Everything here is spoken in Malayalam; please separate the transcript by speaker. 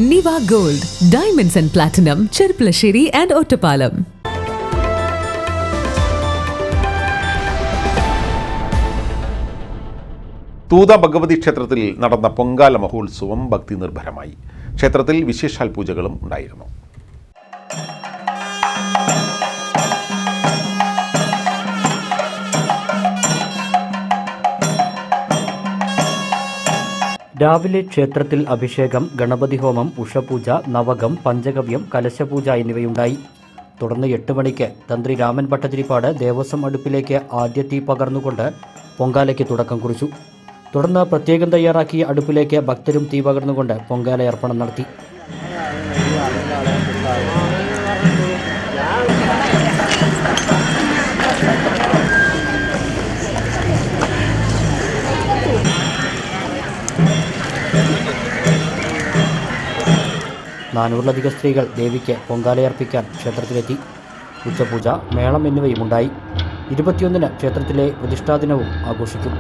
Speaker 1: നിവ gold, diamonds and platinum, Cherpulassery and Ottapalam.
Speaker 2: Thootha Bhagavathi ക്ഷേത്രത്തിൽ നടന്ന പൊങ്കാല മഹോത്സവം ഭക്തി നിർഭരമായി. ക്ഷേത്രത്തിൽ വിശേഷാൽ പൂജകളും ഉണ്ടായിരുന്നു.
Speaker 3: രാവിലെ ക്ഷേത്രത്തിൽ അഭിഷേകം, ഗണപതി ഹോമം, ഉഷപൂജ, നവകം, പഞ്ചഗവ്യം, കലശപൂജ എന്നിവയുണ്ടായി. തുടർന്ന് 8 മണിക്ക് തന്ത്രി രാമൻ ഭട്ടതിരിപ്പാട് ദേവസ്വം അടുപ്പിലേക്ക് ആദ്യ തീ പകർന്നുകൊണ്ട് പൊങ്കാലയ്ക്ക് തുടക്കം കുറിച്ചു. തുടർന്ന് പ്രത്യേകം തയ്യാറാക്കിയ അടുപ്പിലേക്ക് ഭക്തരും തീ പകർന്നുകൊണ്ട് പൊങ്കാല അർപ്പണം നടത്തി. നാനൂറിലധികം സ്ത്രീകൾ ദേവിക്ക് പൊങ്കാലയർപ്പിക്കാൻ ക്ഷേത്രത്തിലെത്തി. ഉച്ചപൂജ, മേളം എന്നിവയുമുണ്ടായി. 21-ന് ക്ഷേത്രത്തിലെ പ്രതിഷ്ഠാദിനവും ആഘോഷിക്കും.